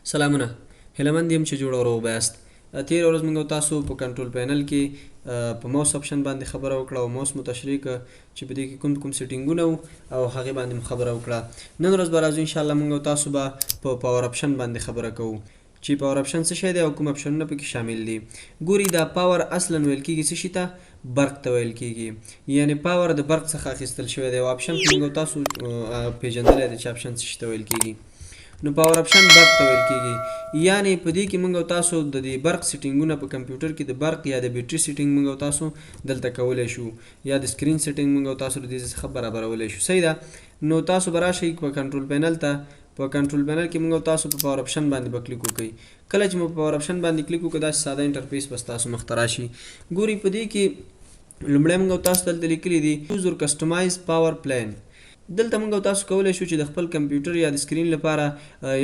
سلامونه هیله یم چې جوړ او روغ یاست. تېره ورځ موږ تاسو په کنټرول پینل کې په ماوس اپشن باندې خبره وکړه او ماوس مو تشریح کړه چې په دې کې کوم کوم سیټینګونه وو او هغې باندې مو خبره وکړه. نن ورځ به راځو انشاءالله موږ تاسو به په پاور اپشن باندې خبره کوو چې پاور اپشن څه شی دی او کوم اپشنونه پکې شامل دي. ګوري دا پاور اصلا ویل کېږي څه شي ته؟ برق ته ویل کېږي، یعنې پاور د برق څخه اخیستل شوی دی او اپشن موږ تاسو پیژندلی دی چې اپشن څه شي ته ویل کېږي. نو پاور اپشن برق ته ویل کېږي، یعنې په دې کې موږ تاسو د دې برق سیټینګونه په کمپیوټر کې د برق یا د بیټري سیټینګ موږ تاسو دلته کولی شو، یا د سکرین سیټینګ موږ تاسو د دې څخه برابرولی شو. صحیح ده. نو تاسو به راشئ په کنټرول پینل ته. په کنټرول پینل کې موږ تاسو په پاور اپشن باندې به کلیک وکړئ. کله چې مو په پاور اپشن باندې کلیک وکړو داسې ساده انټرفیس به ستاسو مخ ته راشي. ګورئ په دې کې لومړی موږ تاسو دلته لیکلي دي چوز اور کسټمایز پاور پلان. دلته موږ تاسو کولی شو چې د خپل کمپیوټر یا د سکرین لپاره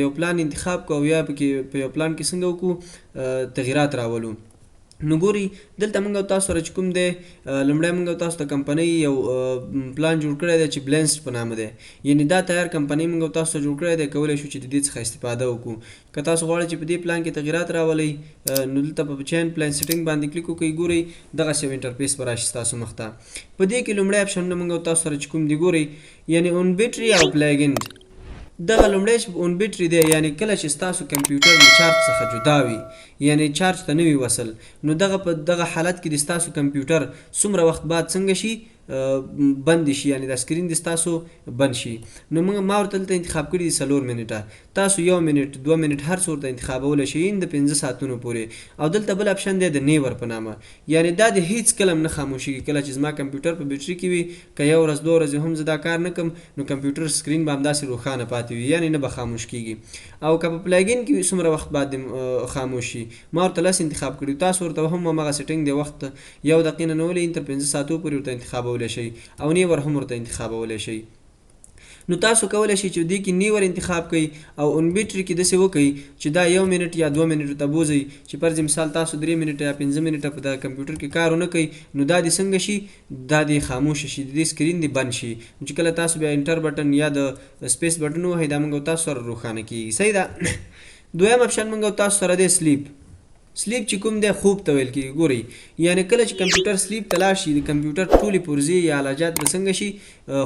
یو پلان انتخاب کړو او یا پکې په یو پلان کې څنګه وکړو تغییرات راولو. نو ګوري دلته موږ تاسو سره چې کوم دی لومړی موږ تاسو ته کمپنۍ یو پلان جوړ کړی دی چې بلینسډ په نامه دی، یعنې دا تیار کمپنۍ موږ تاسو ته جوړ کړی دی. کولی شو چې د دې څخه استفاده وکړو. که تاسو غواړئ چې په دې پلان کې تغییرات راولئ نو دلته په چین پلان سیټینګ باندې کلیک وکړئ. ګورئ دغسې یو انټرفیس به راشي ستاسو مخ ته. په دې کې لومړی اپشنونه موږ تاسو سره چې کوم دي ګورئ، یعنې اون بیټري او پلاګینډ. دغه لومړی چې اون بیټري دی، یعنې کله چې ستاسو کمپیوټر له چارج څخه جدا وي، یعنې چارج ته نه وي وصل، نو په دغه حالت کې د ستاسو کمپیوټر څومره وخت بعد څنګه شي بند شي، یعنې د سکرین د ستاسو بند شي. نو ما ورته دلته انتخاب کړي دي 4 منټه. تاسو 1 منټ 2 منټ هر څه ورته انتخابولی شئ د 5 ساعتونو پورې. او دلته بل اپشن دی د نیور په نامه، یعنې دا د هیڅ کله هم نه خاموشېږي. کله چې زما کمپیوټر په بیټري کې وي، که 1 ورځ 2 ورځې هم زه دا کار نه کړم نو کمپیوټر سکرین به همداسې روښانه پاتې وي، یعنې نه به خاموش کېږي. او که په پلاګین کې وي څومره وخت بعد خاموش شي. ما ورته 10 انتخاب کړي. تاسو ورته هم همغه سیټینګ دی، وخت 1 دقیقې نه ولې تر 5 ساعتو پورې ورته انتخابولی شئ او نیور هم ورته انتخابولی شئ. نو تاسو کولی شئ چې دې کې نیور انتخاب کړئ او اون بیټري کې داسې وکړئ چې دا 1 منټ یا 2 منټو ته بوځئ، چې فرض مثال تاسو 3 منټه یا 5 منټه په دغه کمپیوټر کې کار ونه کوئ نو دا دې څنګه شي، دا دې خاموشه شي، د دې سکرین دې بند شي. چې کله تاسو بیا انټر بټن یا د سپیس بټن ووهئ دا موږ تاسو سره روښانه کېږي. صحیح ده. دویم اپشن موږ تاسو سره دی سلیپ. سلیپ چې کوم دی خوب ته ویل کېږي. ګورئ یعنې کله چې کمپیوټر سلیپ ته لاړ شي د کمپیوټر ټولې پرزې یا علاجات به څنګه شي،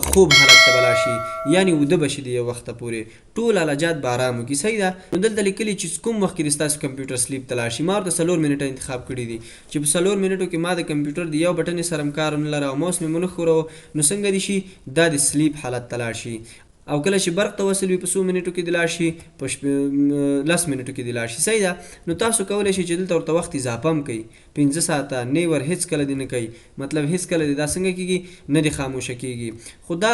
خوب حالت ته به لاړ شي، یعنې وده به شي د یو وخته پورې، ټول علاجات به ارام وکړي. صحیح ده. نو دلته لیکلي چې کوم وخت کې ستاسو کمپیوټر سلیپ ته لاړ شي. ما ورته 4 منټه انتخاب کړي دي چې په 4 منټو کې ما د کمپیوټر د یو بټن سره هم کار ونه لره او ماوس مې ونه ښوروه نو څنګه دې شي، دا د سلیپ حالت ته لاړ شي. او کله چې برق ته وصل وي په 100 منټو کې د لاړ شي، په 10 منټو کې د لاړ شي. صحیح ده. نو تاسو کولی شئ چې دلته ورته وخت اضافه هم کوئ، 5 ساعته نیور هیڅ کله دې نه کوي، مطلب هیڅ کله دې دا څنګه کېږي نه دې خاموشه کېږي. خو دا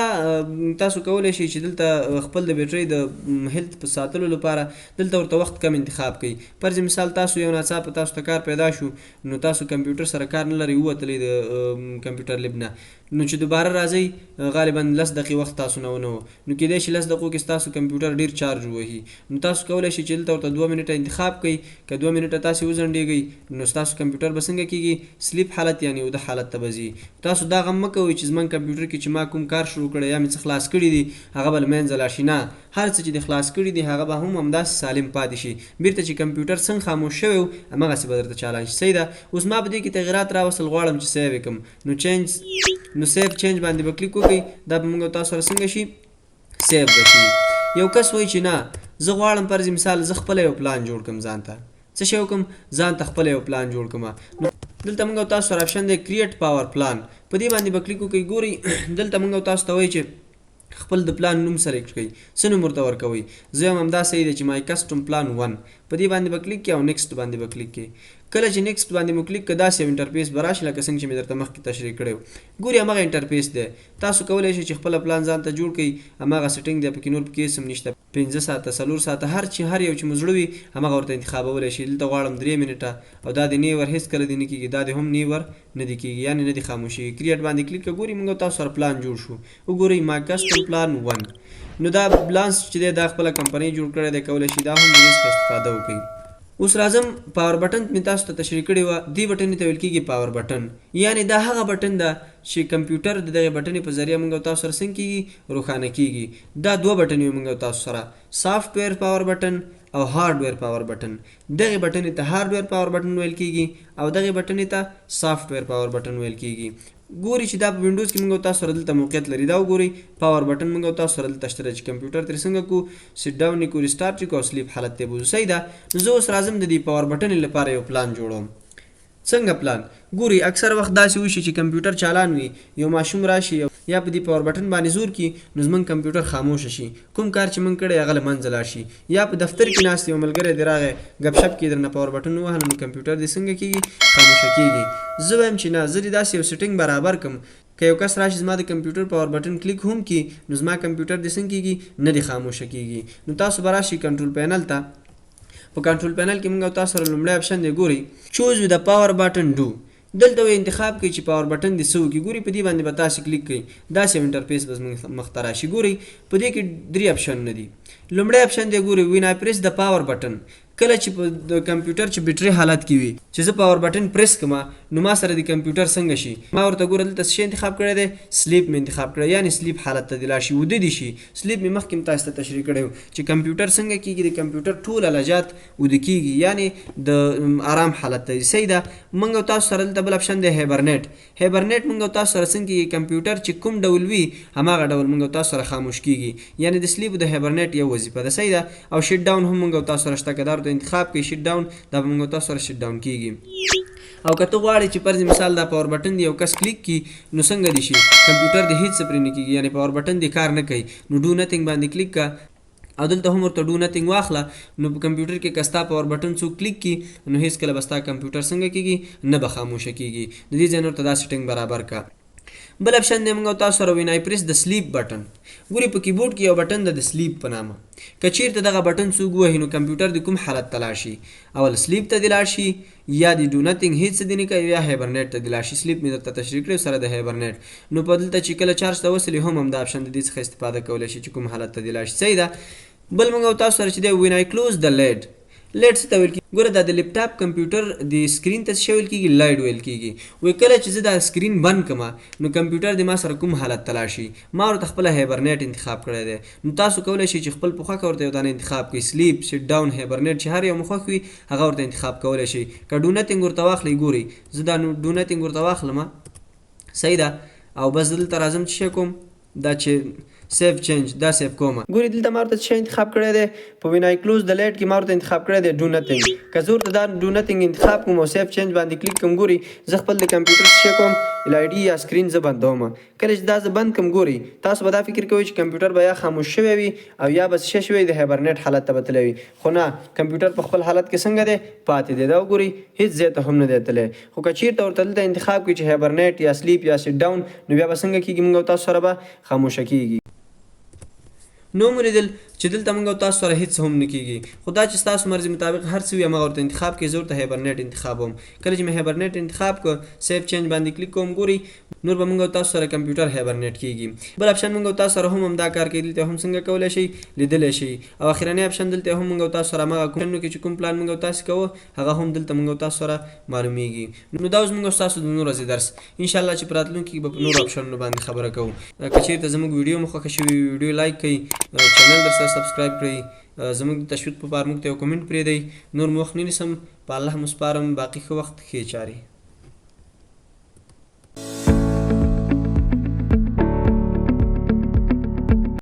تاسو کولی شئ چې دلته خپل د بیټرۍ د هیلث په ساتلو لپاره دلته ورته وخت کم انتخاب کوئ. فرض مثال تاسو یو ناڅاپه تاسو ته کار پیدا شو نو تاسو کمپیوټر سره کار نه لرئ، ووتلی د کمپیوټر لیب نه، نو چې دوباره راځئ غالبا 10 دقیقې وخت تاسو نه ونه و نو کېدای شي 10 دقیقو کې ستاسو کمپیوټر ډېر چارج ووهي. نو تاسو کولی شئ چې دلته ورته 2 منټه انتخاب کړئ. که 2 منټه تاسې وځنډېږئ نو ستاسو کمپیوټر به څنګه کېږي، سلیپ حالت یعنې وده حالت ته به ځي. تاسو دا غم مه کوئ چې زما کمپیوټر کې چې ما کوم کار شروع کړی یا مې څه خلاص کړي دي هغه به له منځه لاړ شي. نه، هر څه چې دې خلاص کړي دي هغه به هم همداسې سالم پاتې شي. بیرته چې کمپیوټر څنګه خاموش شوی و همغسې به درته چالان شي. صحیح ده. اوس ما په دې کې تغییرات راوستل غواړم چې سیو یې کړم نو سیو چینج باندې به کلیک وکړئ. دا به موږ تاسو سره څنګه شي، سیو به شي. یو کس وایي چې نه زه غواړم فرض مثال زه خپله یو پلان جوړ کړم، ځان ته څه شی وکړم، ځان ته خپله یو پلان جوړ کړم. دلته موږ تاسو سره اپشن دی کریټ پاور پلان، په دې باندې به کلیک وکړئ. ګورئ دلته موږ تاسو ته وایي چې خپل د پلان نوم سلیکټ کړئ، څه نوم ورته ورکوئ. زه یم همدا صحیح دی چې مای کسټم پلان 1 په دې باندې به کلیک کړئ او نیکسټ باندې به کلیک کړئ. کله چې نیکسټ باندې مو کلیک کړه داسې یو انټرفیس به راشي لکه څنګه چې مې درته مخکې تشریح کړی و. ګورئ همغه انټرفیس دی. تاسو کولی شئ چې خپله پلان ځان ته جوړ کړئ. همغه سیټینګ دی، پکې نور پکې هېڅ هم نشته. 5 ساعته 4 ساعته هر یو چې مو زړه وي همغه ورته انتخابولی شي. دلته غواړم 3 منټه او دا د نیور هېڅ کله دې نه کېږي، دا دې هم نیور نه دې کېږي، یعنې نه دې خاموشېږي. کریټ باندې کلیک کړه. ګورئ موږ تاسو سره پلان جوړ شو. وګورئ ما کسټم پلان 1. نو دا بلانس چې دی دا خپله کمپنۍ جوړ کړی دی، کولی شي دا هم د دې څخه استفاده وکړئ. اوس راځم پاور بټن مې تاسو ته تشریح کړې وه، دې بټن ته ویل کېږي پاور بټن، یعنې دا هغه بټن ده چې کمپیوټر د دغې بټنې په ذریعه موږ تاسو سره څنګه کېږي، روښانه کېږي. دا 2 بټنې وي موږ تاسو سره، سافټویر پاور بټن او هارډویر پاور بټن. دغه بټن ته هارډویر پاور بټن ویل کیږي او دغه بټن ته سافټویر پاور بټن ویل کیږي. ګوري چې دا په وینډوز کې موږ تاسو سره دلته موقعیت لري. دا وګورئ پاور بټن موږ تاسو سره دلته شته چې کمپیوټر ترې څنګه کو سیټ ډاون کو ریسټارټ کو او سلیپ حالت ته بوزو. صحیح ده. نو زه اوس راځم د دې پاور بټن لپاره یو پلان جوړوم. څنګه پلان؟ ګوري اکثر وخت داسې وشي چې کمپیوټر چالان وي، یو ماشوم راشي یا په دې پاور بټن باندې زور کی نو زمونږ کمپیوټر خاموش شي، کوم کار چې مونږ کړی هغه له منځه لاړ شي. یا په دفتر کې ناست یو ملګری دی راغی ګپ شپ کې درنه پاور بټن ووهه نو کمپیوټر دې څنګه کیږي؟ خاموشه کیږي. زه وایم چې نه، زه دې داسې یو سیټینګ برابر کړم که یو کس راشي زما د کمپیوټر پاور بټن کلیک هم کی نو زما کمپیوټر دې څنګه کیږي؟ نه دې خاموشه کیږي. نو تاسو به راشئ کنټرول پینل ته. په کنټرول پینل کې موږ تاسو سره لومړی اپشن دی، ګوري چوز وذ د پاور بټن ډو. دلته انتخاب کوي چې پاور بټن دې څه وکړي. ګوري په دې باندې به تاسو کلیک کړئ، داسې یو انټرفیس به زموږ مخ ته راشي. ګوري په دې کې 3 اپشنونه دي. لومړی اپشن دی ګوري وین آی پریس د پاور بټن. کله چې په د کمپیوټر چې بیټري حالت کې وي چې زه پاور بټن پریس کما نو ما سره د کمپیوټر څنګه شي؟ ما ورته ګوره دلته څه انتخاب کړی دی؟ سلیپ مې انتخاب کړی، یعنی سلیپ حالت ته دې لاړ شي، وده دې شي. سلیپ مې مخکې تاسو ته تشریح کړی چې کمپیوټر څنګه کېږي. د کمپیوټر ټول الجات وده کېږي، یعنی د آرام حالت ته. صحیح ده. موږ تاسو سره دلته بل اپشن دی هیبرنیټ. هیبرنیټ موږ تاسو سره څنګه کېږي؟ کمپیوټر چې کوم ډول وي هماغه ډول موږ تاسو سره خاموش کېږي، یعنی د سلیپ د هیبرنیټ یو وظیفه ده. صحیح ده. او شټ ډاون هم موږ تاسو سره شته، کدار ته انتخاب کوي شټ ډاون دا به موږ تاسو سره شټ ډاون کېږي. او که ته غواړې چې فرض مثال دا پاور بټن دی یو کس کلیک کی نو څنګه دي شي؟ کمپیوټر دې هیڅ پرې نه کېږي، یعنی پاور بټن دې کار نه کوي. نو ډو نتھنګ باندې کلیک کا او دلته هم ورته ډو نتھنګ واخله. نو په کمپیوټر کې که ستا پاور بټن څوک کلیک کی نو هیڅکله به ستا کمپیوټر څنګه کېږي؟ نه به خاموشه کېږي. د دې ځای نه ورته دا سیټینګ برابر کا. بل اپشن دی موږ تاسو سره وین آی پریس د سلیپ بټن. ګوري په کیبورډ کې یو بټن د سلیپ په نامه. که چیرته دغه بټن څوک ووهي نو کمپیوټر د کوم حالت ته لاړ شي؟ اول سلیپ ته دې لاړ شي، یا د ډو نتھنګ هیڅ دې نه کوي، یا هیبرنیټ ته دې لاړ شي. سلیپ مې درته تشریح کړی سره د هیبرنیټ. نو په دلته چې کله چارج ته وصلې هم همدا اپشن د دې څخه استفاده کولی شي چې کوم حالت ته دې لاړ شي. صحیح ده. بل موږ تاسو سره چې دی وین آی کلوز د لیډ. لیډ څه ته ویل کېږي؟ ګوره دا د لیپټاپ کمپیوټر د سکرین ته څه ویل کېږي؟ لایډ ویل کېږي. وایي کله چې زه دا سکرین بند کړم نو کمپیوټر د ما سره کوم حالت ته لاړ شي؟ ما ورته خپله هیبرنیټ انتخاب کړی دی. نو تاسو کولی شئ چې خپل په خوښه ورته یو دانه انتخاب کړئ، سلیپ، سیټ ډاون، هیبرنیټ، چې هر یو مو خوښ وي هغه ورته انتخاب کولی شئ. که ډو نتھنګ ورته واخلئ، ګورئ زه دا ډو نتھنګ ورته واخلم. صحیح ده. او بس دلته راځم چې کوم دا چې سیف چینج دا سیف کوم. ګوري دلته ما ورته څه انتخاب کړی دی؟ په وین آی کلوز د لیډ کې ما ورته انتخاب کړی دی ډو نتھنګ. که زه ورته دا ډو نتھنګ انتخاب کوم او سیف چینج باندې کلیک کوم، ګوري زه خپل د کمپیوټر څه کوم ال آی ډي یا سکرین زه بندوم. کله چې دا زه بند کوم، ګوري تاسو به دا فکر کوئ چې کمپیوټر به یا خاموش شوی وي او یا به څه شوی د هیبرنیټ حالت ته به تللی وي، خو نه، کمپیوټر په خپل حالت کې څنګه دی پاتې دی. دا وګورئ هیڅ ځای ته هم نه دی تللی. خو که چیرته ورته دلته انتخاب کړئ چې هیبرنیټ یا سلیپ یا سیټ ډاون نو بیا به څنګه کېږي؟ موږ تاسو سره به خاموشه کېږي. نو مو لیدل چې دلته موږ تاسو سره هیڅ هم نه کېږي. خو دا چې ستاسو مرضي مطابق هر څه وي هماغه ورته انتخاب کړئ. زه ورته هیبرنیټ انتخابوم. کله چې مې هیبرنیټ انتخاب کړ سیف چینج باندې کلیک کوم، ګورئ نور به موږ تاسو سره کمپیوټر هیبرنیټ کېږي. بل اپشن موږ تاسو سره هم همدا کار کوي. دلته هم څنګه کولی شئ لیدلی شئ. او اخرنی اپشن دلته هم موږ تاسو سره هماغه کوم کې چې کوم پلان موږ تاسو کوو هغه هم دلته موږ تاسو سره معلومیږي. نو دا اوس موږ تاسو د نور ورځې درس انشاءالله چې په راتلونکي کې به په نورو اپشنونو باندې خبره کوو. که چېرته زموږ ویډیو مو خوښه شوي ویډیو لایک کړئ، چینل درسره سبسکرایب کړئ، زموږ د تشویق په پار موږ ته یو کمنټ پرېږدئ. نور مو وخت نه نیسم، په الله مو سپارم. باقي ښه وخت ښې چارې.